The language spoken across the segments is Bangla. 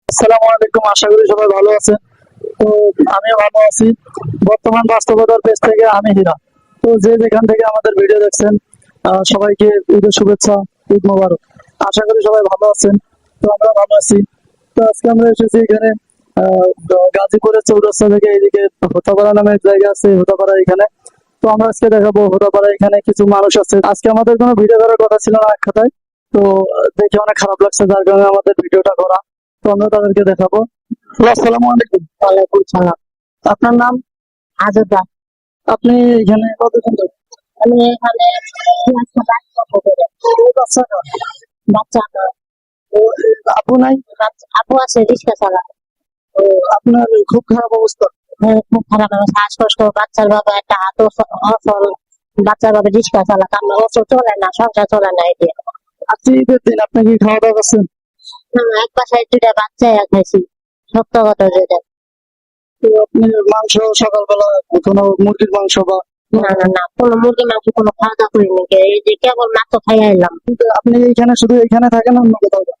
আসসালামু আলাইকুম, আশা করি সবাই ভালো আছেন। তো আমিও ভালো আছি। বর্তমান বাস্তবতার পেজ থেকে আমি হীরা। তো যে যেখান থেকে আমাদের ভিডিও দেখছেন, সবাইকে ঈদের শুভেচ্ছা, ঈদ মোবারক। আশা করি সবাই ভালো আছেন। তো আমরা ভালো আছি। তো আজকে আমরা এসেছি এখানে গাজীপুরের চৌরাস্তা থেকে এদিকে হোতাপাড়া নামে এক জায়গা আছে, হোতাপাড়া এখানে। তো আমরা আজকে দেখাবো হোতাপাড়া এখানে কিছু মানুষ আছে। আজকে আমাদের কোনো ভিডিও করার কথা ছিল না এক কথায়। তো দেখে অনেক খারাপ লাগছে, যার কারণে আমাদের ভিডিওটা করা। তো আমরা তাদেরকে দেখাবো। আসসালামু আলাইকুম। ওয়ালাইকুম সালাম। আপনার নাম? আজবা। আপনি এখানে কতদিন ধরে? আমি এখানে বাচ্চা না? বাচ্চা ও, আপু নাই? আপু আছে, রিক্সা চালায়। ও, আপনার খুব খারাপ অবস্থা। হ্যাঁ, খুব খারাপ, আমার শ্বাসকষ্ট। বাচ্চার বাবা একটা হাত অচল, বাচ্চার বাবা রিক্সা চালাক, আমার অচল চলে না, সংসার চলে না। এতে আজকে ঈদের দিন, আপনি কি খাওয়া দাওয়া করছেন? এক বাসায় দুইটা বাচ্চা খাইছি, সত্য কথা যেটা। তো আপনি মাংস সকালবেলা কোনো মুরগির মাংস বা না না না, কোনো মুরগি মাংস কোনো খাওয়া দাওয়া করিনি। এই যে কেবল মাত্র খাইয়া এলাম। কিন্তু আপনি এইখানে শুধু এখানে থাকেন, অন্য কোথাও যান?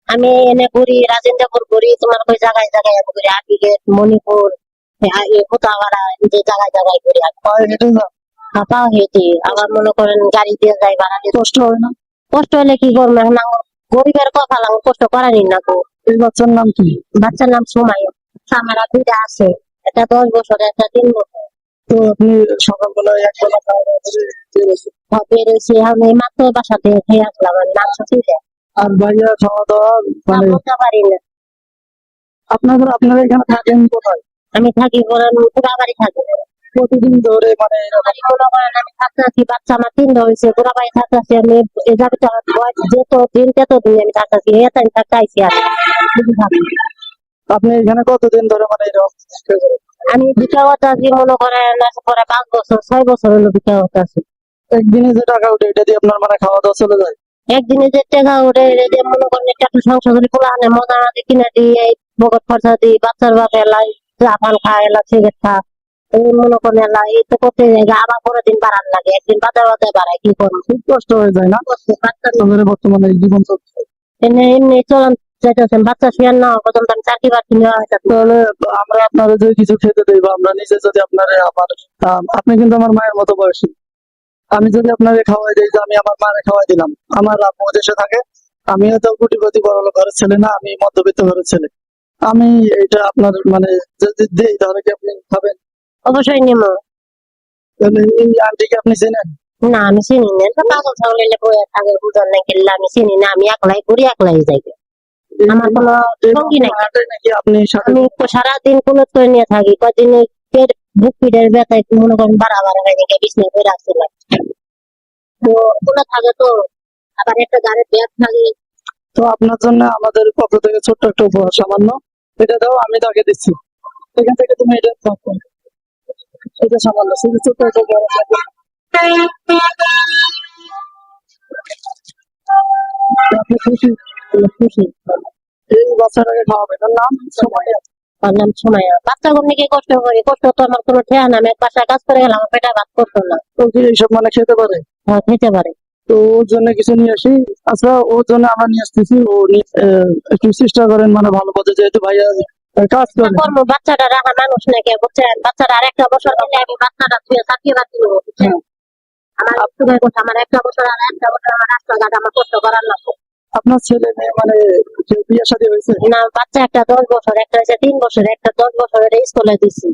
আমি এনে ঘুরি, রাজেন্দ্রপুর ঘুরি, তোমার ওই জায়গায় জায়গায় আমি ঘুরি, আপিগেট, মণিপুর, কোথাওয়ারা, যে জায়গায় জায়গায় ঘুরি। পায়ে হেঁটে যান? পাও হেঁটে, আবার মনে করেন গাড়ি দিয়ে যাই, ভাড়া দিয়ে। কষ্ট হয় না? কষ্ট হলে কি করবো, এখন আমার গরিবের কপাল, আমার কষ্ট করারই না তো। এই বাচ্চার নাম কি? বাচ্চার নাম সুমাইয়া। আমার দুইটা আছে, একটা 10 বছর, একটা 3 বছর। তো আপনি সকালবেলা একবেলা খাওয়া দাওয়া করে বেরিয়েছেন। বেরোছি আমি মাত্র বাসা থেকে খেয়ে আসলাম, আমি মাংস ছিল। আর ভাইয়া খাওয়া দাওয়া মানে বলতে পারি না। আপনারা এখানে থাকেন কোথায়? আমি থাকি বলেন পুরা বাড়ি থাকি। প্রতিদিন ধরে মানে বাড়ি মনে করেন আমি থাকতেছি, বাচ্চা আমার 3টা হয়েছে, পুরা বাড়ি থাকতেছি আমি। এই যাবি আমার বয়স যেত দিন তত দিন আমি থাকতেছি, এত আমি থাকতে আইসি আর আপনি এখানে কতদিন ধরে মানে এরকম চেষ্টা করেন? আমি ভিক্ষা করতে আছি মনে করেন পরে 5 বছর 6 বছর হলো ভিক্ষা করতে আছি। একদিনে যে টাকা উঠে এটা দিয়ে আপনার মানে খাওয়া দাওয়া চলে যায়? একদিনে যে টাকা উঠে যে মনে করেন একটু সংসার যদি পোলা আনে, মজা আনে কিনে দিই, এই বকট খরচা দিই, বাচ্চার বাপ এলাই চা পান খায়, এলা সিগারেট খা, এই মনে করেন এলা এই তো করতে যাই। আবার পরের দিন বাড়ান লাগে, একদিন বাদে বাদে বাড়ায়, কি করবো। খুব কষ্ট হয়ে যায় না? আপনাদের বর্তমানে এই জীবন চলছে। এমনি এমনি চলন চাইতেছেন, বাচ্চা শুয়ে না হওয়া পর্যন্ত আমি চাকরি বাকরি নেওয়া হয়েছে। তাহলে আমরা আপনারা যদি কিছু খেতে দেই বা আমরা নিজে যদি আপনারে আপনি কিন্তু আমার মায়ের মতো বয়সী। আমি যদি আপনারে খাওয়াই দিই, যে আমি আমার মারে খাওয়াই দিলাম, আমার আম্মু দেশে থাকে, আমিও তো কোটিপতি বড়লোক ঘরের ছেলে না, আমি মধ্যবিত্ত ঘরের ছেলে। আমি এটা আপনার মানে যদি দেই তাহলে কি আপনি খাবেন? অবশ্যই নেবো। তাহলে এই আন্টিকে আপনি চেনেন? না আমি চিনি না, তো পাগল ছাগল বয়ে থাকে, বুঝার নাই কিনলে আমি চিনি না। আমি একলাই ঘুরি, একলাই যাই, আমার কোনো সঙ্গী নাই। হাটে নাকি আপনি সাথে? আমি সারাদিন কুলত করে নিয়ে থাকি, কদিন বুক পিঠের ব্যথায় মনে করেন বাড়া হয়ে যায়, বিছনায় করে আসছিলাম। তো কুলো থাকে তো, আবার একটা গাড়ির ব্যাগ থাকে। তো আপনার জন্য আমাদের পক্ষ থেকে ছোট্ট একটা উপহার, সামান্য। এটা দাও, আমি তাকে দিচ্ছি। এখান থেকে তুমি এটা থাকো। এটা সামান্য, শুধু ছোট্ট একটা উপহার আছে। আপনি খুশি? খুশি? এই বাচ্চাটাকে খাওয়াবে, তার নাম সুমাইয়া। আমার নাম সুমাইয়া। বাচ্চা গুলো কি কষ্ট করি, কষ্ট তো আমার কোনো ঠেয়া না। আমি এক বাসায় কাজ করে গেলাম, আমার পেটে ভাত করতো না। তো কি এইসব মানে খেতে পারে? খেতে পারে। তো ওর জন্য কিছু নিয়ে আসি। আচ্ছা, ওর জন্য আমরা নিয়ে আসতেছি। একটু চেষ্টা করেন মানে ভালো পথে, যেহেতু ভাইয়া কাজ করে। করবো, বাচ্চাটা রাখা মানুষ নাকি, বুঝছেন? বাচ্চাটা আর একটা বছর গেলে আমি বাচ্চাটা ছুঁয়ে চাকরি বাকরি নেবো, বুঝছেন? আমার আমার একটা বছর আর একটা বছর আমার রাস্তাঘাট আমার কষ্ট করার না। আপনার ছেলে মেয়ে মানে বিয়ে শাদী হয়েছে? না, বাচ্চা একটা 10 বছর, একটা হয়েছে 3 বছর, একটা 10 বছরের স্কুলে দিছি।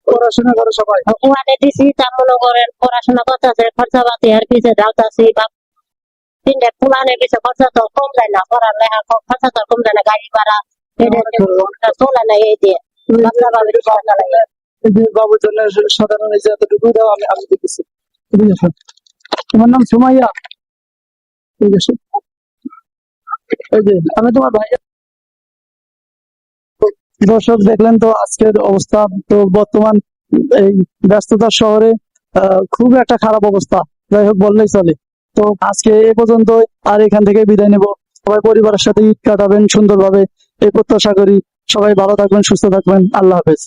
পড়াশোনা করে সবাই? ওখানে দিছি, তা মনে করেন পড়াশোনা করতেছে, খরচা পাতি আর পিছিয়ে যাওতাছি। বা 3টা পুরানের পিছিয়ে খরচা তো কম যায় না, পড়ার লেখা খরচা তো কম যায় না, গাড়ি ভাড়া চলে না। এই দিয়ে বাচ্চা বাবুর বাবুর জন্য সাধারণ এই যে এতটুকু দাও, আমি আমি দিতেছি। ঠিক আছে? তোমার নাম সুমাইয়া? ঠিক আছে, এই যে আমি তোমার ভাই। দর্শক, দেখলেন তো আজকের অবস্থা। তো বর্তমান এই ব্যস্ততার শহরে খুব একটা খারাপ অবস্থা, যাই হোক বললেই চলে। তো আজকে এ পর্যন্ত, আর এখান থেকে বিদায় নেব। সবাই পরিবারের সাথে ঈদ কাটাবেন সুন্দরভাবে, এই প্রত্যাশা করি। সবাই ভালো থাকবেন, সুস্থ থাকবেন। আল্লাহ হাফেজ।